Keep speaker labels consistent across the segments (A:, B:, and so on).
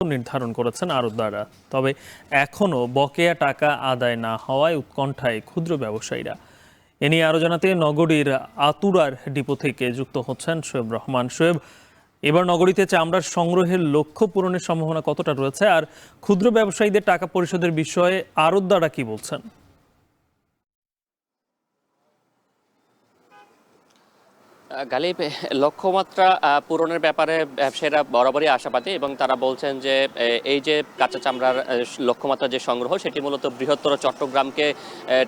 A: নির্ধারণ করেছেন আড়তদাররা। তবে এখনও বকেয়া টাকা আদায় না হওয়ায় উৎকণ্ঠায় ক্ষুদ্র ব্যবসায়ীরা। এ নিয়ে আরও জানাতে নগরীর আতুরার ডিপো থেকে যুক্ত হচ্ছেন শোয়েব রহমান। শোয়েব, এবার নগরীতে চামড়ার সংগ্রহের লক্ষ্য পূরণের সম্ভাবনা কতটা রয়েছে, আর ক্ষুদ্র ব্যবসায়ীদের টাকা পরিশোধের বিষয়ে আড়তদাররা কি বলছেন?
B: গালিব, লক্ষ্যমাত্রা পূরণের ব্যাপারে ব্যবসায়ীরা বরাবরই আশাবাদী এবং তারা বলছেন যে এই যে কাঁচা চামড়ার লক্ষ্যমাত্রা যে সংগ্রহ সেটি মূলত বৃহত্তর চট্টগ্রামকে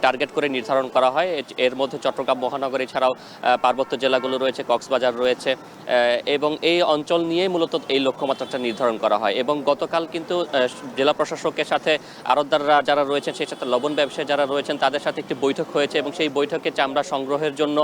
B: টার্গেট করে নির্ধারণ করা হয়। এর মধ্যে চট্টগ্রাম মহানগরী ছাড়াও পার্বত্য জেলাগুলো রয়েছে, কক্সবাজার রয়েছে এবং এই অঞ্চল নিয়ে মূলত এই লক্ষ্যমাত্রাটা নির্ধারণ করা হয়। এবং গতকাল কিন্তু জেলা প্রশাসকের সাথে আড়তদাররা যারা রয়েছেন, সেই সাথে লবণ ব্যবসায়ী যারা রয়েছেন তাদের সাথে একটি বৈঠক হয়েছে এবং সেই বৈঠকে চামড়া সংগ্রহের জন্য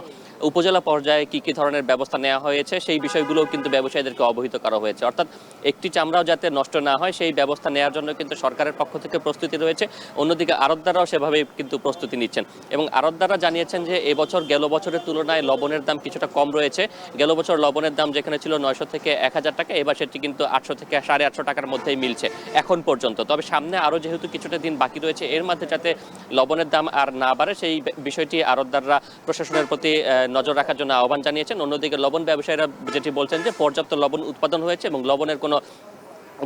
B: উপজেলা পর্যায়ে কি কি ধরনের ব্যবস্থা নেওয়া হয়েছে সেই বিষয়গুলোও কিন্তু ব্যবসায়ীদেরকে অবহিত করা হয়েছে। অর্থাৎ একটি চামড়াও যাতে নষ্ট না হয় সেই ব্যবস্থা নেওয়ার জন্য কিন্তু সরকারের পক্ষ থেকে প্রস্তুতি রয়েছে। অন্যদিকে আড়তদাররাও সেভাবেই কিন্তু প্রস্তুতি নিচ্ছেন এবং আড়তদাররা জানিয়েছেন যে এবছর গেল বছরের তুলনায় লবণের দাম কিছুটা কম রয়েছে। গেল বছর লবণের দাম যেখানে ছিল 900 থেকে 1000 টাকা, এবার সেটি কিন্তু 800 থেকে 850 টাকার মধ্যেই মিলছে এখন পর্যন্ত। তবে সামনে আরও যেহেতু কিছুটা দিন বাকি রয়েছে, এর মধ্যে যাতে লবণের দাম আর না বাড়ে সেই বিষয়টি আড়তদাররা প্রশাসনের প্রতি নজর রাখার জন্য আহ্বান জানিয়েছেন। অন্যদিকে লবণ ব্যবসায়ীরা যেটি বলছেন যে পর্যাপ্ত লবণ উৎপাদন হয়েছে এবং লবণের কোনো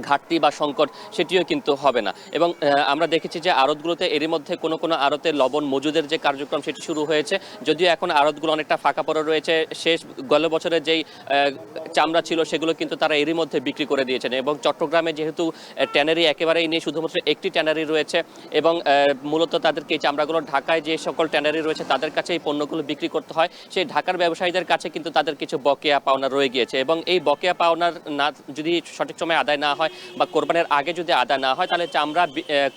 B: ঘাটতি বা সংকট সেটিও কিন্তু হবে না। এবং আমরা দেখেছি যে আড়তগুলোতে এরই মধ্যে কোনো কোনো আড়তে লবণ মজুদের যে কার্যক্রম সেটি শুরু হয়েছে, যদিও এখন আড়তগুলো অনেকটা ফাঁকা পড়ে রয়েছে। শেষ গেল বছরের যেই চামড়া ছিল সেগুলো কিন্তু তারা এরই মধ্যে বিক্রি করে দিয়েছেন এবং চট্টগ্রামে যেহেতু ট্যানারি একেবারেই নেই, শুধুমাত্র একটি ট্যানারি রয়েছে এবং মূলত তাদেরকে এই চামড়াগুলো ঢাকায় যে সকল ট্যানারি রয়েছে তাদের কাছে এই পণ্যগুলো বিক্রি করতে হয়। সেই ঢাকার ব্যবসায়ীদের কাছে কিন্তু তাদের কিছু বকেয়া পাওনা রয়ে গিয়েছে এবং এই বকেয়া পাওনার না যদি সঠিক সময় আদায় না হয় বা কোরবানের আগে যদি আদায় না হয় তাহলে চামড়া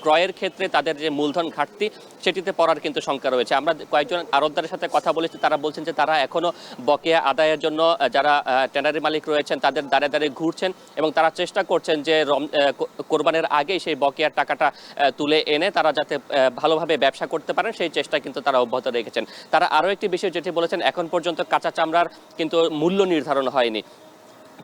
B: ক্রয়ের ক্ষেত্রে তাদের যে মূলধন ঘাটতি সেটিতে পড়ার কিন্তু শঙ্কা রয়েছে। আমরা কয়েকজন আড়তদারের সাথে কথা বলেছি, তারা বলছেন যে তারা এখনো বকেয়া আদায়ের জন্য যারা ট্যানারি মালিক রয়েছেন তাদের দ্বারে দ্বারে ঘুরছেন এবং তারা চেষ্টা করছেন যে কোরবানের আগেই সেই বকেয়ার টাকাটা তুলে এনে তারা যাতে ভালোভাবে ব্যবসা করতে পারেন সেই চেষ্টা কিন্তু তারা অব্যাহত রেখেছেন। তারা আরও একটি বিষয় যেটি বলেছেন, এখন পর্যন্ত কাঁচা চামড়ার কিন্তু মূল্য নির্ধারণ হয়নি।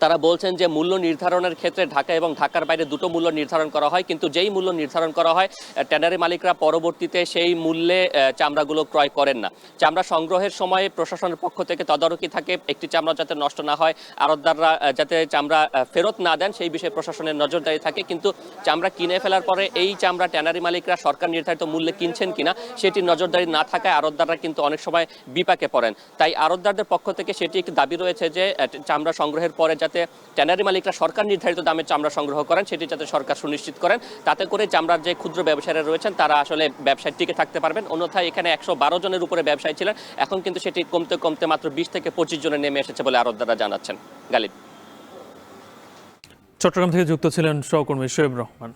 B: তারা বলছেন যে মূল্য নির্ধারণের ক্ষেত্রে ঢাকা এবং ঢাকার বাইরে দুটো মূল্য নির্ধারণ করা হয়, কিন্তু যেই মূল্য নির্ধারণ করা হয় ট্যানারি মালিকরা পরবর্তীতে সেই মূল্যে চামড়াগুলো ক্রয় করেন না। চামড়া সংগ্রহের সময় প্রশাসনের পক্ষ থেকে তদারকি থাকে একটি চামড়া যাতে নষ্ট না হয়, আড়তদাররা যাতে চামড়া ফেরত না দেন সেই বিষয়ে প্রশাসনের নজরদারি থাকে। কিন্তু চামড়া কিনে ফেলার পরে এই চামড়া ট্যানারি মালিকরা সরকার নির্ধারিত মূল্যে কিনছেন কিনা সেটি নজরদারি না থাকায় আড়তদাররা কিন্তু অনেক সময় বিপাকে পড়েন। তাই আড়তদারদের পক্ষ থেকে সেটি একটি দাবি রয়েছে যে চামড়া সংগ্রহের পরে যাতে ট্যানারি মালিকরা সরকার নির্ধারিত দামে চামড়া সংগ্রহ করেন সেটি যাতে সরকার সুনিশ্চিত করেন। তাতে করে চামড়ার যে ক্ষুদ্র ব্যবসায়ীরা রয়েছেন তারা আসলে ব্যবসায় টিকে থাকতে পারবেন। অন্যথায় এখানে 112 জনের উপরে ব্যবসায়ী ছিলেন, এখন কিন্তু সেটি কমতে কমতে মাত্র 20 থেকে 25 জনে নেমে এসেছে বলে আড়তদাররা জানাচ্ছেন। গালিব,
A: চট্টগ্রাম থেকে যুক্ত ছিলেন সহকর্মী শোয়েব রহমান।